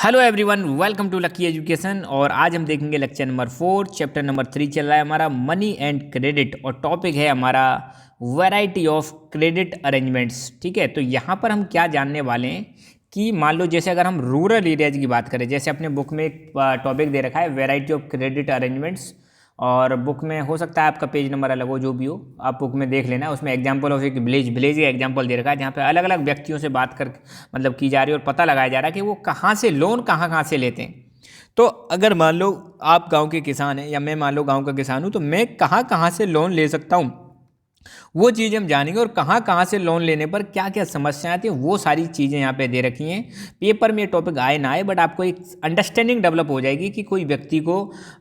Hello everyone, welcome to Lucky Education. और आज हम देखेंगे लेक्चर नंबर 4, चैप्टर नंबर 3 चल रहा है हमारा मनी एंड क्रेडिट, और टॉपिक है हमारा वैरायटी ऑफ क्रेडिट अरेंजमेंट्स। ठीक है, तो यहाँ पर हम क्या जानने वाले हैं कि मान लो जैसे अगर हम रूरल एरियाज की बात करें, जैसे अपने बुक में एक टॉपिक दे रखा है वैरायटी ऑफ क्रेडिट अरेंजमेंट्स, और बुक में हो सकता है आपका पेज नंबर अलग हो, जो भी हो आप बुक में देख लेना। उसमें एग्जांपल ऑफ एक विलेज का एग्जांपल दे रखा है, जहाँ पे अलग अलग व्यक्तियों से बात कर मतलब की जा रही है और पता लगाया जा रहा है कि वो कहाँ से लोन कहाँ से लेते हैं। तो अगर मान लो आप गांव के किसान हैं या मैं मान लो गांव का किसान हूँ, तो मैं कहाँ से लोन ले सकता हूँ वो चीज़ हम जानेंगे, और कहाँ से लोन लेने पर क्या क्या समस्याएं आती हैं वो सारी चीज़ें यहाँ पे दे रखी हैं। पेपर में ये टॉपिक आए ना आए, बट आपको एक अंडरस्टैंडिंग डेवलप हो जाएगी कि कोई व्यक्ति को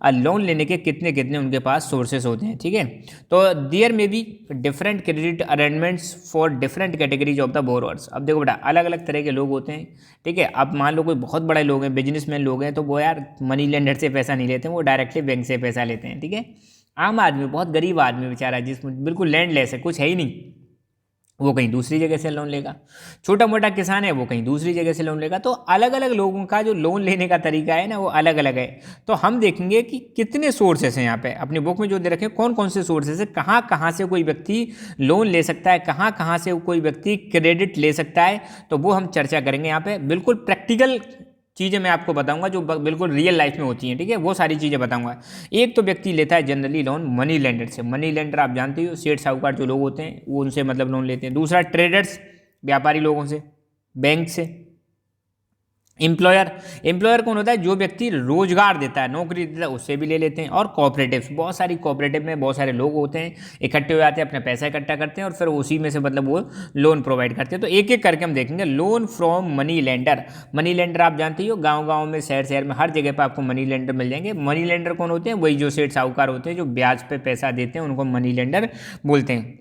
लोन लेने के कितने कितने उनके पास सोर्सेस होते हैं। ठीक है, तो देयर में be different credit arrangements for different categories of the borrowers. अब देखो बेटा, अलग अलग तरह के लोग होते हैं। ठीक है, अब मान लो कोई बहुत बड़े लोग हैं, बिजनेसमैन लोग हैं, तो वो यार मनी लेंडर से पैसा नहीं लेते, वो डायरेक्टली बैंक से पैसा लेते हैं। ठीक है, आम आदमी, बहुत गरीब आदमी बेचारा, जिसमें बिल्कुल लैंडलेस है, कुछ है ही नहीं, वो कहीं दूसरी जगह से लोन लेगा। छोटा मोटा किसान है, वो कहीं दूसरी जगह से लोन लेगा। तो अलग अलग लोगों का जो लोन लेने का तरीका है ना, वो अलग अलग है। तो हम देखेंगे कि कितने सोर्सेस हैं यहाँ पे अपनी बुक में जो दे रखे हैं, कौन कौन से सोर्सेस है, कहाँ से कोई व्यक्ति लोन ले सकता है, कहाँ से कोई व्यक्ति क्रेडिट ले सकता है। तो वो हम चर्चा करेंगे यहाँ पे। बिल्कुल प्रैक्टिकल चीज़ें मैं आपको बताऊंगा जो बिल्कुल रियल लाइफ में होती हैं। ठीक है, वो सारी चीज़ें बताऊंगा। एक तो व्यक्ति लेता है जनरली लोन मनी लेंडर से। मनी लेंडर आप जानते हो, सेठ साहूकार जो लोग होते हैं वो उनसे मतलब लोन लेते हैं। दूसरा ट्रेडर्स, व्यापारी लोगों से, बैंक से। एम्प्लॉयर कौन होता है? जो व्यक्ति रोजगार देता है, नौकरी देता है, उससे भी ले लेते हैं। और कोऑपरेटिव्स, बहुत सारी कोऑपरेटिव में बहुत सारे लोग होते हैं, इकट्ठे हो जाते हैं, अपना पैसा इकट्ठा करते हैं और फिर उसी में से मतलब वो लोन प्रोवाइड करते हैं। तो एक एक करके हम देखेंगे। Loan from money lender. Money lender आप जानते हो, गाँव में, शहर में, हर जगह पर आपको मनी लेंडर मिल जाएंगे। मनी लेंडर कौन होते हैं? वही जो सेठ साहूकार होते हैं, जो ब्याज पे पैसा देते हैं, उनको मनी लेंडर बोलते हैं।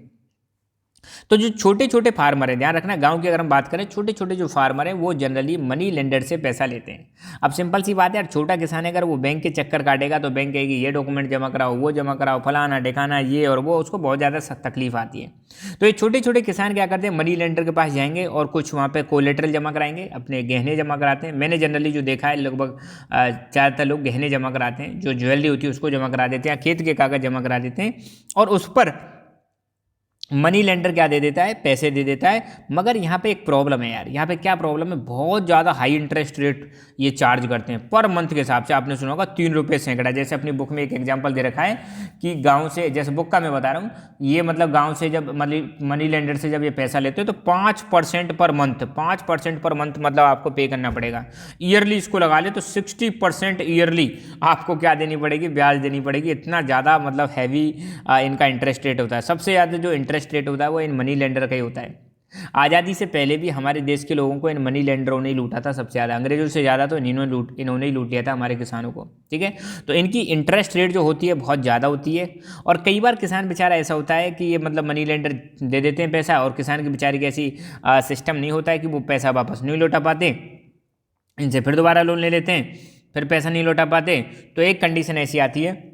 तो जो छोटे छोटे फार्मर हैं, ध्यान रखना, गांव की अगर हम बात करें, छोटे छोटे जो फार्मर हैं वो जनरली मनी लेंडर से पैसा लेते हैं। अब सिंपल सी बात है यार, छोटा किसान है, अगर वो बैंक के चक्कर काटेगा तो बैंक कहेगी ये डॉक्यूमेंट जमा कराओ, वो जमा कराओ, फलाना ठिकाना ये और वो, उसको बहुत ज़्यादा तकलीफ आती है। तो ये छोटे छोटे किसान क्या करते हैं, मनी लेंडर के पास जाएंगे और कुछ वहाँ पर कोलेटरल जमा कराएंगे, अपने गहने जमा कराते हैं। मैंने जनरली जो देखा है, लगभग ज़्यादातर लोग गहने जमा कराते हैं, जो ज्वेलरी होती है उसको जमा करा देते हैं, खेत के कागज़ जमा करा देते हैं, और उस पर मनी लेंडर क्या दे देता है? पैसे दे देता है। मगर यहाँ पे एक प्रॉब्लम है यार। यहाँ पे क्या प्रॉब्लम है? बहुत ज़्यादा हाई इंटरेस्ट रेट ये चार्ज करते हैं पर मंथ के हिसाब से। आपने सुना होगा 3 रुपये सैकड़ा। जैसे अपनी बुक में एक एग्जांपल दे रखा है कि गांव से, जैसे बुक का मैं बता रहा हूँ, ये मतलब गांव से जब मनी लेंडर से जब ये पैसा लेते हो तो 5% पर मंथ, 5% पर मंथ मतलब आपको पे करना पड़ेगा। ईयरली इसको लगा ले तो 60% ईयरली आपको क्या देनी पड़ेगी? ब्याज देनी पड़ेगी। इतना ज़्यादा मतलब हैवी इनका इंटरेस्ट रेट होता है। सबसे ज़्यादा जो इंटरेस्ट रेट होता है वो इन मनी लेंडर का ही होता है। आज़ादी से पहले भी हमारे देश के लोगों को इन मनी लेंडरों ने लूटा था सबसे ज़्यादा। अंग्रेजों से ज़्यादा तो इन्होंने ही लूट लिया था हमारे किसानों को। ठीक है, तो इनकी इंटरेस्ट रेट जो होती है बहुत ज़्यादा होती है। और कई बार किसान बेचारा ऐसा होता है कि ये मतलब मनी लेंडर दे देते हैं पैसा, और किसान की बेचारे की ऐसी सिस्टम नहीं होता है कि वो पैसा वापस नहीं लौटा पाते, इनसे फिर दोबारा लोन ले लेते हैं, फिर पैसा नहीं लौटा पाते। तो एक कंडीशन ऐसी आती है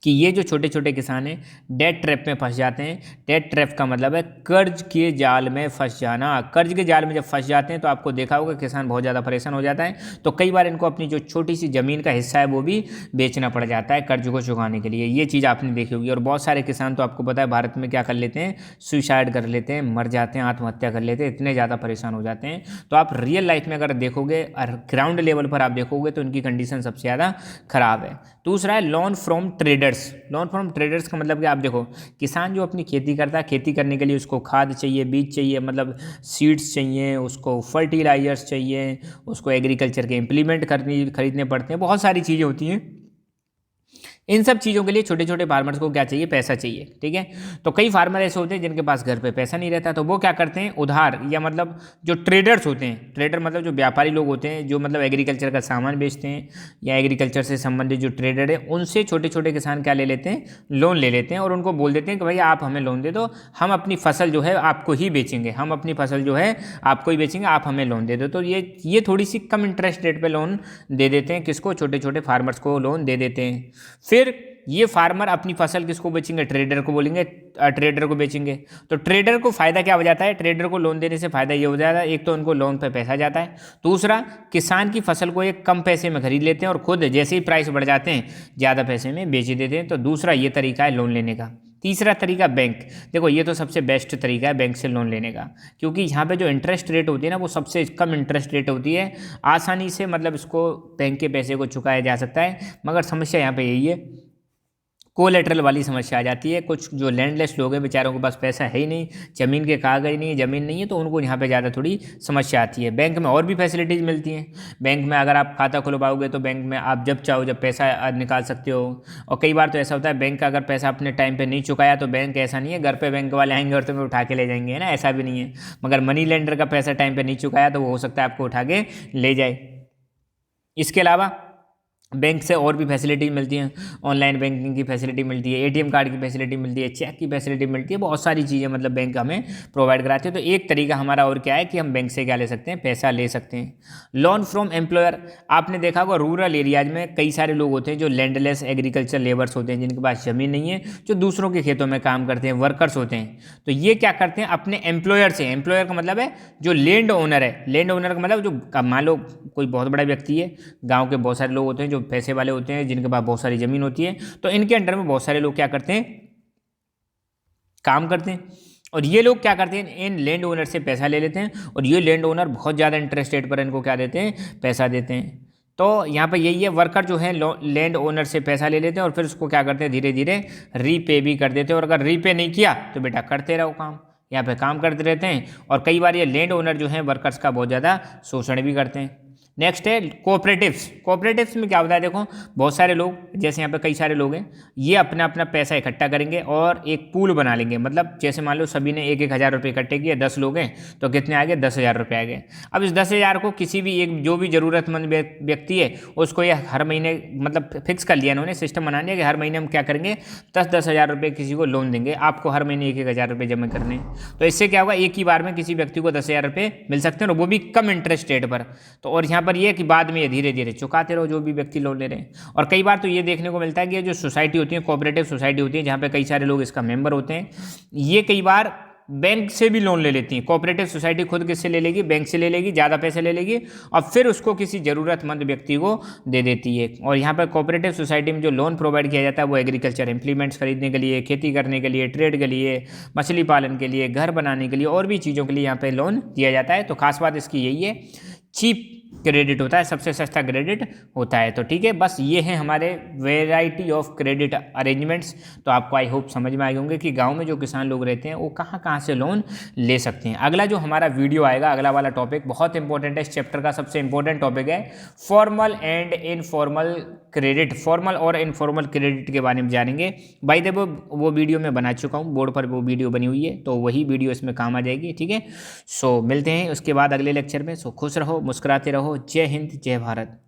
कि ये जो छोटे छोटे किसान हैं डेट ट्रैप में फंस जाते हैं। डेट ट्रैप का मतलब है कर्ज के जाल में फंस जाना। कर्ज के जाल में जब फंस जाते हैं तो आपको देखा होगा किसान बहुत ज़्यादा परेशान हो जाता है। तो कई बार इनको अपनी जो छोटी सी ज़मीन का हिस्सा है वो भी बेचना पड़ जाता है कर्ज को चुकाने के लिए। ये चीज़ आपने देखी होगी। और बहुत सारे किसान तो आपको पता है भारत में क्या कर लेते हैं? सुसाइड कर लेते हैं, मर जाते हैं, आत्महत्या कर लेते हैं, इतने ज़्यादा परेशान हो जाते हैं। तो आप रियल लाइफ में अगर देखोगे, ग्राउंड लेवल पर आप देखोगे, तो इनकी कंडीशन सबसे ज़्यादा खराब है। दूसरा है loan from traders. Loan from traders का मतलब कि आप देखो, किसान जो अपनी खेती करता है, खेती करने के लिए उसको खाद चाहिए, बीज चाहिए, मतलब सीड्स चाहिए, उसको फर्टिलाइजर्स चाहिए, उसको एग्रीकल्चर के इम्प्लीमेंट खरीदने पड़ते हैं, बहुत सारी चीज़ें होती हैं। इन सब चीज़ों के लिए छोटे छोटे फार्मर्स को क्या चाहिए? पैसा चाहिए। ठीक है, तो कई फार्मर ऐसे होते हैं जिनके पास घर पे पैसा नहीं रहता, तो वो क्या करते हैं? उधार, या मतलब जो ट्रेडर्स होते हैं, ट्रेडर मतलब जो व्यापारी लोग होते हैं, जो मतलब एग्रीकल्चर का सामान बेचते हैं या एग्रीकल्चर से संबंधित जो ट्रेडर है, उनसे छोटे छोटे किसान क्या ले लेते हैं? लोन ले लेते हैं, और उनको बोल देते हैं कि भाई आप हमें लोन दे दो, हम अपनी फसल जो है आपको ही बेचेंगे, हम अपनी फसल जो है आपको ही बेचेंगे, आप हमें लोन दे दो। तो ये थोड़ी सी कम इंटरेस्ट रेट पर लोन दे देते हैं। किसको? छोटे छोटे फार्मर्स को लोन दे देते हैं। फिर फिर ये फार्मर अपनी फसल किसको बेचेंगे, ट्रेडर को बोलेंगे, ट्रेडर को बेचेंगे। तो ट्रेडर को फ़ायदा क्या हो जाता है, ट्रेडर को लोन देने से फ़ायदा ये हो जाता है, एक तो उनको लोन पे पैसा जाता है, दूसरा किसान की फसल को एक कम पैसे में खरीद लेते हैं और खुद जैसे ही प्राइस बढ़ जाते हैं ज़्यादा पैसे में बेच देते हैं। तो दूसरा ये तरीका है लोन लेने का। तीसरा तरीका बैंक। देखो ये तो सबसे बेस्ट तरीका है बैंक से लोन लेने का, क्योंकि यहाँ पे जो इंटरेस्ट रेट होती है ना वो सबसे कम इंटरेस्ट रेट होती है, आसानी से मतलब इसको बैंक के पैसे को चुकाया जा सकता है। मगर समस्या यहाँ पे यही है, कोलेटरल वाली समस्या आ जाती है। कुछ जो लैंडलेस लोग हैं बेचारों के पास पैसा है ही नहीं, ज़मीन के कागज नहीं है, ज़मीन नहीं है, तो उनको यहाँ पे ज़्यादा थोड़ी समस्या आती है। बैंक में और भी फैसिलिटीज़ मिलती हैं। बैंक में अगर आप खाता खुलवाओगे तो बैंक में आप जब चाहो जब पैसा निकाल सकते हो। और कई बार तो ऐसा होता है बैंक का अगर पैसा अपने टाइम पर नहीं चुकाया तो बैंक ऐसा नहीं है घर पर बैंक वाले आएंगे और तुम्हें उठा के ले जाएंगे, है ना, ऐसा भी नहीं है। मगर मनी लेंडर का पैसा टाइम पर नहीं चुकाया तो वो हो सकता है आपको उठा के ले जाए। इसके अलावा बैंक से और भी फैसिलिटी मिलती हैं, ऑनलाइन बैंकिंग की फैसिलिटी मिलती है, एटीएम कार्ड की फैसिलिटी मिलती है, चेक की फैसिलिटी मिलती है, बहुत सारी चीज़ें मतलब बैंक हमें प्रोवाइड कराती है। तो एक तरीका हमारा और क्या है कि हम बैंक से क्या ले सकते हैं, पैसा ले सकते हैं। Loan from employer. आपने देखा होगा रूरल एरियाज में कई सारे लोग होते हैं जो लैंडलेस एग्रीकल्चर लेबर्स होते हैं, जिनके पास ज़मीन नहीं है, जो दूसरों के खेतों में काम करते हैं, वर्कर्स होते हैं। तो ये क्या करते हैं, अपने एम्प्लॉयर से, एम्प्लॉयर का मतलब है जो लैंड ओनर है, लैंड ओनर का मतलब जो मान लो कोई बहुत बड़ा व्यक्ति है, गाँव के बहुत सारे लोग होते हैं जो पैसे वाले होते हैं, जिनके पास बहुत सारी ज़मीन होती है, तो इनके अंडर में बहुत सारे लोग क्या करते हैं, काम करते हैं। और ये लोग क्या करते हैं, इन लैंड ओनर से पैसा ले लेते हैं और ये लैंड ओनर बहुत ज़्यादा इंटरेस्ट रेट पर इनको क्या देते हैं, पैसा देते हैं। तो यहाँ पे यही है, वर्कर जो है लैंड ओनर से पैसा ले लेते हैं और फिर उसको क्या करते हैं, धीरे धीरे रीपे भी कर देते हैं। और अगर रीपे नहीं किया तो बेटा करते रहो काम, यहाँ पे काम करते रहते हैं। और कई बार ये लैंड ओनर जो है वर्कर्स का बहुत ज़्यादा शोषण भी करते हैं। नेक्स्ट है कोऑपरेटिव्स। कोऑपरेटिव्स में क्या होता है, देखो बहुत सारे लोग, जैसे यहाँ पे कई सारे लोग हैं, ये अपना अपना पैसा इकट्ठा करेंगे और एक पूल बना लेंगे। मतलब जैसे मान लो सभी ने 1,000 रुपये इकट्ठे किए, 10 लोग हैं तो कितने आ गए, 10,000 रुपये आ गए। अब इस 10,000 को किसी भी एक जो भी ज़रूरतमंद व्यक्ति है उसको ये हर महीने मतलब फिक्स कर लिया इन्होंने, सिस्टम बना लिया कि हर महीने हम क्या करेंगे, 10,000 रुपये किसी को लोन देंगे, आपको हर महीने 1,000 रुपये जमा करने। तो इससे क्या होगा, एक ही बार में किसी व्यक्ति को 10,000 रुपये मिल सकते हैं और वो भी कम इंटरेस्ट रेट पर। तो और यहाँ पर ये कि बाद में ये धीरे धीरे चुकाते रहो जो भी व्यक्ति लोन ले रहे हैं। और कई बार तो ये देखने को मिलता है कि ये जो सोसाइटी होती है, कोऑपरेटिव सोसाइटी होती है, जहाँ पे कई सारे लोग इसका मेंबर होते हैं, ये कई बार बैंक से भी लोन ले लेती हैं। कोऑपरेटिव सोसाइटी खुद किससे ले लेगी, बैंक से ले लेगी, ज़्यादा पैसे ले लेगी और फिर उसको किसी ज़रूरतमंद व्यक्ति को दे देती है। और यहाँ पर कोऑपरेटिव सोसाइटी में जो लोन प्रोवाइड किया जाता है वो एग्रीकल्चर इंप्लीमेंट्स खरीदने के लिए, खेती करने के लिए, ट्रेड के लिए, मछली पालन के लिए, घर बनाने के लिए और भी चीज़ों के लिए यहाँ पर लोन दिया जाता है। तो खास बात इसकी यही है, चीप क्रेडिट होता है, सबसे सस्ता क्रेडिट होता है। तो ठीक है, बस ये हैं हमारे वेराइटी ऑफ क्रेडिट अरेंजमेंट्स। तो आपको आई होप समझ में आए होंगे कि गांव में जो किसान लोग रहते हैं वो कहाँ कहाँ से लोन ले सकते हैं। अगला जो हमारा वीडियो आएगा, अगला वाला टॉपिक बहुत इंपॉर्टेंट है, इस चैप्टर का सबसे इंपॉर्टेंट टॉपिक है formal and informal credit. Formal और इनफॉर्मल क्रेडिट के बारे में जानेंगे। बाय द वे वो वीडियो मैं बना चुका हूँ, बोर्ड पर वो वीडियो बनी हुई है, तो वही वीडियो इसमें काम आ जाएगी। ठीक है, सो मिलते हैं उसके बाद अगले लेक्चर में। सो खुश रहो, मुस्कुराते रहो। जय हिंद, जय भारत।